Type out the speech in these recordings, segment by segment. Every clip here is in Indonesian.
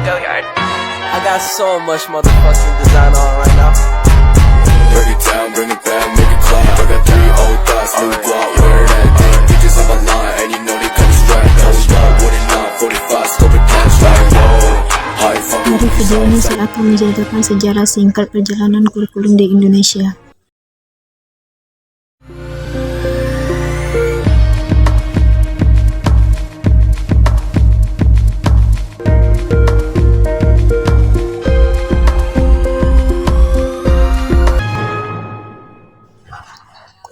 I got so much motherfucking design on right now. Break it down, bring it back, make it clap. I got 3 old thoughts, new guap, where that thing. Bitches on my line, and you know they come strapped. Hold up, what it not, 45, scope it cash like, whoa. Dari video ini saya akan menceritakan sejarah singkat perjalanan kurikulum di Indonesia.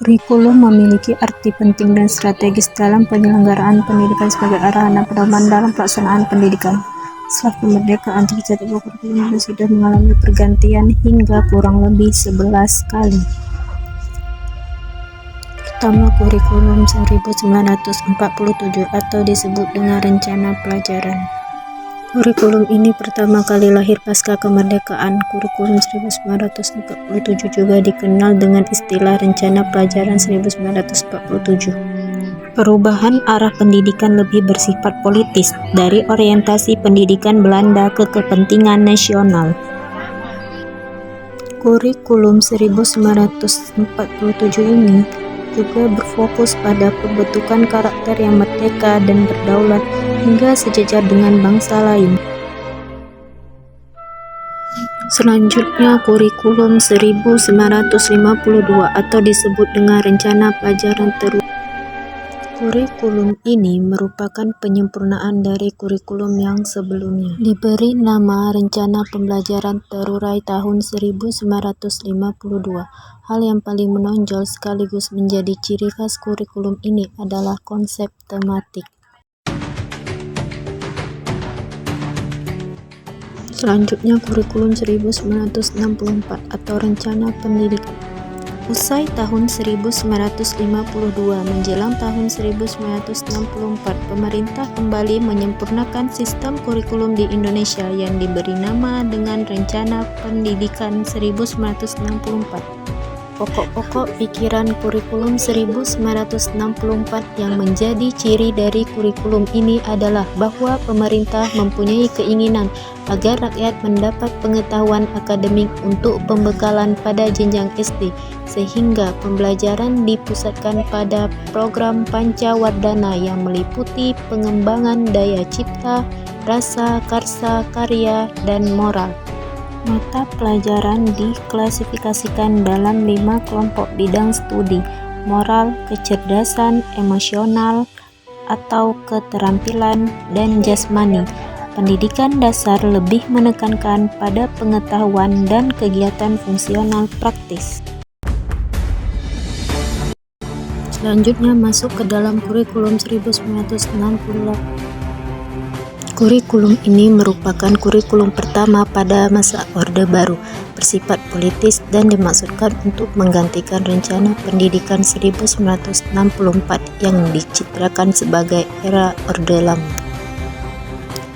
Kurikulum memiliki arti penting dan strategis dalam penyelenggaraan pendidikan sebagai arahan dan pedoman dalam pelaksanaan pendidikan. Setelah kemerdekaan, tercatat bahwa kurikulum sudah mengalami pergantian hingga kurang lebih 11 kali. Pertama, kurikulum 1947 atau disebut dengan Rencana Pelajaran. Kurikulum ini pertama kali lahir pasca kemerdekaan. Kurikulum 1947 juga dikenal dengan istilah Rencana Pelajaran 1947. Perubahan arah pendidikan lebih bersifat politis dari orientasi pendidikan Belanda ke kepentingan nasional. Kurikulum 1947 ini juga berfokus pada pembentukan karakter yang merdeka dan berdaulat hingga sejajar dengan bangsa lain. Selanjutnya, kurikulum 1952 atau disebut dengan Rencana Pelajaran Terurai. Kurikulum ini merupakan penyempurnaan dari kurikulum yang sebelumnya. Diberi nama Rencana Pembelajaran Terurai tahun 1952. Hal yang paling menonjol sekaligus menjadi ciri khas kurikulum ini adalah konsep tematik. Selanjutnya, kurikulum 1964 atau Rencana Pendidikan. Usai tahun 1952 menjelang tahun 1964, pemerintah kembali menyempurnakan sistem kurikulum di Indonesia yang diberi nama dengan Rencana Pendidikan 1964. Pokok-pokok pikiran kurikulum 1964 yang menjadi ciri dari kurikulum ini adalah bahwa pemerintah mempunyai keinginan agar rakyat mendapat pengetahuan akademik untuk pembekalan pada jenjang SD, sehingga pembelajaran dipusatkan pada program Pancawardhana yang meliputi pengembangan daya cipta, rasa, karsa, karya, dan moral. Mata pelajaran diklasifikasikan dalam 5 kelompok bidang studi: moral, kecerdasan, emosional atau keterampilan, dan jasmani. Pendidikan dasar lebih menekankan pada pengetahuan dan kegiatan fungsional praktis. Selanjutnya masuk ke dalam kurikulum 1968. Kurikulum ini merupakan kurikulum pertama pada masa Orde Baru, bersifat politis dan dimaksudkan untuk menggantikan Rencana Pendidikan 1964 yang dicitrakan sebagai era Orde Lama.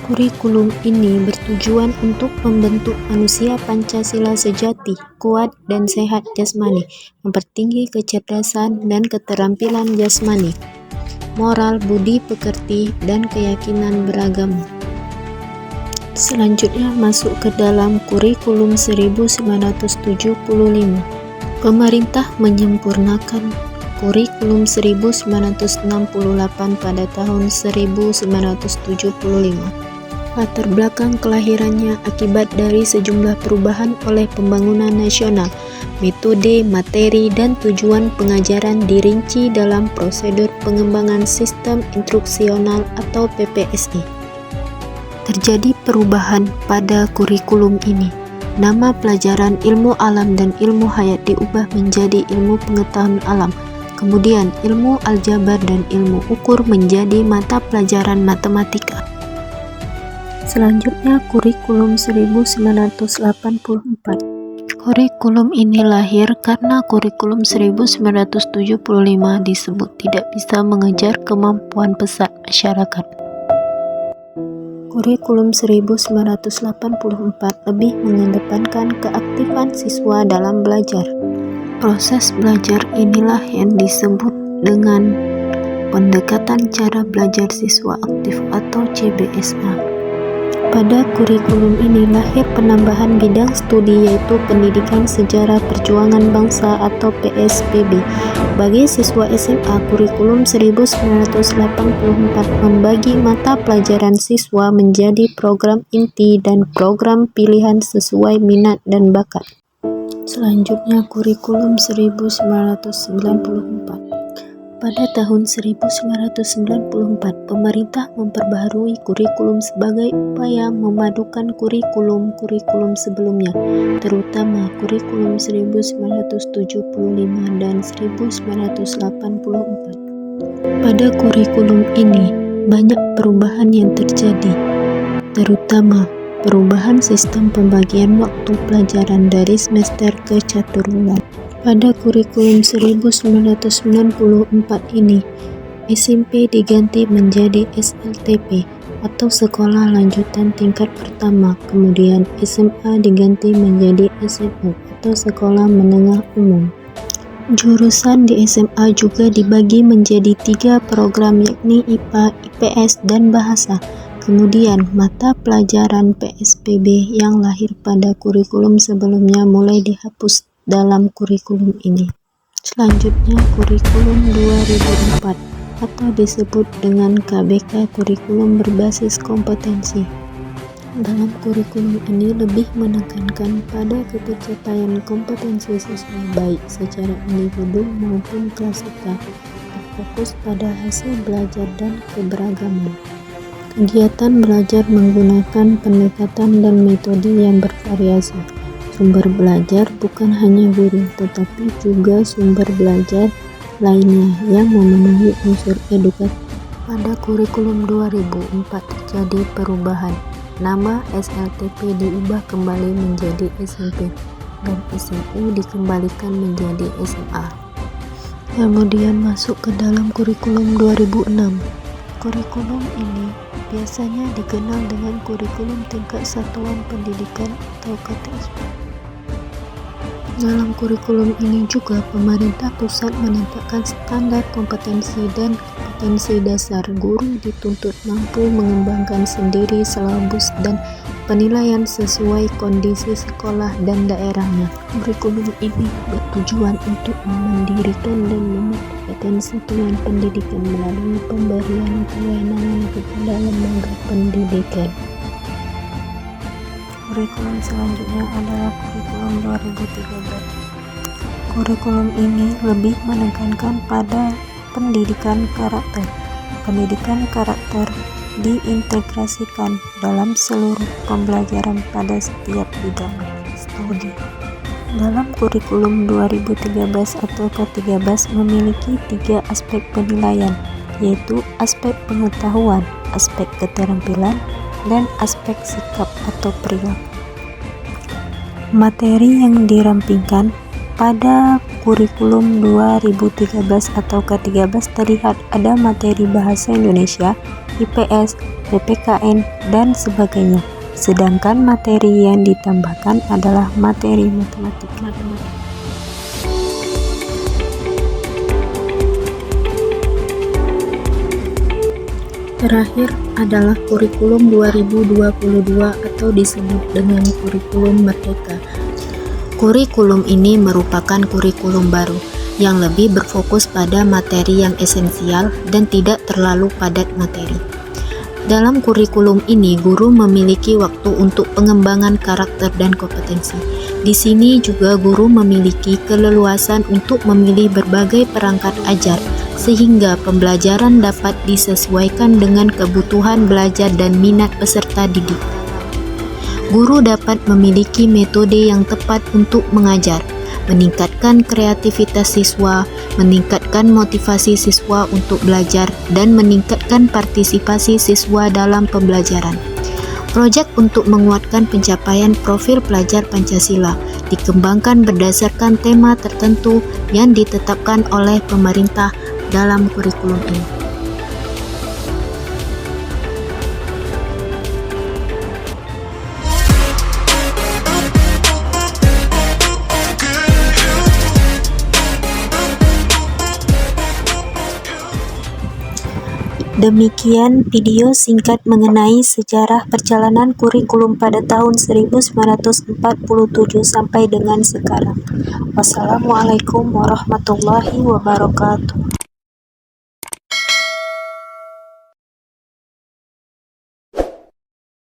Kurikulum ini bertujuan untuk membentuk manusia Pancasila sejati, kuat dan sehat jasmani, mempertinggi kecerdasan dan keterampilan jasmani, moral, budi pekerti, dan keyakinan beragama. Selanjutnya masuk ke dalam kurikulum 1975. Pemerintah menyempurnakan kurikulum 1968 pada tahun 1975. Latar belakang kelahirannya akibat dari sejumlah perubahan oleh pembangunan nasional. Metode, materi, dan tujuan pengajaran dirinci dalam prosedur pengembangan sistem instruksional atau PPSI. Terjadi perubahan pada kurikulum ini. Nama pelajaran ilmu alam dan ilmu hayat diubah menjadi ilmu pengetahuan alam. Kemudian ilmu aljabar dan ilmu ukur menjadi mata pelajaran matematika. Selanjutnya kurikulum 1984. Kurikulum ini lahir karena kurikulum 1975 disebut tidak bisa mengejar kemampuan pesat masyarakat. Kurikulum 1984 lebih mengedepankan keaktifan siswa dalam belajar. Proses belajar inilah yang disebut dengan pendekatan cara belajar siswa aktif atau CBSA. Pada kurikulum ini lahir penambahan bidang studi yaitu Pendidikan Sejarah Perjuangan Bangsa atau PSPB. Bagi siswa SMA, kurikulum 1984 membagi mata pelajaran siswa menjadi program inti dan program pilihan sesuai minat dan bakat. Selanjutnya kurikulum 1994. Pada tahun 1994, pemerintah memperbaharui kurikulum sebagai upaya memadukan kurikulum-kurikulum sebelumnya, terutama kurikulum 1975 dan 1984. Pada kurikulum ini, banyak perubahan yang terjadi, terutama perubahan sistem pembagian waktu pelajaran dari semester ke caturwulan. Pada kurikulum 1994 ini, SMP diganti menjadi SLTP atau Sekolah Lanjutan Tingkat Pertama, kemudian SMA diganti menjadi SMU atau Sekolah Menengah Umum. Jurusan di SMA juga dibagi menjadi 3 program yakni IPA, IPS, dan Bahasa. Kemudian, mata pelajaran PSPB yang lahir pada kurikulum sebelumnya mulai dihapus dalam kurikulum ini. Selanjutnya, kurikulum 2004 atau disebut dengan KBK, kurikulum berbasis kompetensi. Dalam kurikulum ini lebih menekankan pada ketercapaian kompetensi siswa baik secara individu maupun klasika, berfokus pada hasil belajar dan keberagaman. Kegiatan belajar menggunakan pendekatan dan metode yang bervariasi. Sumber belajar bukan hanya guru, tetapi juga sumber belajar lainnya yang memenuhi unsur edukatif. Pada kurikulum 2004 terjadi perubahan. Nama SLTP diubah kembali menjadi SMP dan SMU dikembalikan menjadi SMA. Kemudian masuk ke dalam kurikulum 2006. Kurikulum ini biasanya dikenal dengan kurikulum tingkat satuan pendidikan atau KTSP. Dalam kurikulum ini juga pemerintah pusat menetapkan standar kompetensi dan kompetensi dasar. Guru dituntut mampu mengembangkan sendiri silabus dan penilaian sesuai kondisi sekolah dan daerahnya. Kurikulum ini bertujuan untuk mendirikan dan memantapkan satuan pendidikan melalui pemberian kewenangan kepada lembaga pendidikan. Kurikulum selanjutnya adalah kurikulum 2013. Kurikulum ini lebih menekankan pada pendidikan karakter. Pendidikan karakter diintegrasikan dalam seluruh pembelajaran pada setiap bidang studi. Dalam kurikulum 2013 atau K13 memiliki 3 aspek penilaian, yaitu aspek pengetahuan, aspek keterampilan, dan aspek sikap atau perilaku. Materi yang dirampingkan pada kurikulum 2013 atau K13 terlihat ada materi bahasa Indonesia, IPS, PPKN, dan sebagainya. Sedangkan materi yang ditambahkan adalah materi matematika. Terakhir adalah kurikulum 2022 atau disebut dengan kurikulum merdeka. Kurikulum ini merupakan kurikulum baru yang lebih berfokus pada materi yang esensial dan tidak terlalu padat materi. Dalam kurikulum ini, guru memiliki waktu untuk pengembangan karakter dan kompetensi. Di sini juga guru memiliki keleluasan untuk memilih berbagai perangkat ajar, sehingga pembelajaran dapat disesuaikan dengan kebutuhan belajar dan minat peserta didik. Guru dapat memiliki metode yang tepat untuk mengajar, meningkatkan kreativitas siswa, meningkatkan motivasi siswa untuk belajar, dan meningkatkan partisipasi siswa dalam pembelajaran. Proyek untuk menguatkan pencapaian profil pelajar Pancasila dikembangkan berdasarkan tema tertentu yang ditetapkan oleh pemerintah dalam kurikulum ini. Demikian video singkat mengenai sejarah perjalanan kurikulum pada tahun 1947 sampai dengan sekarang. Wassalamualaikum warahmatullahi wabarakatuh.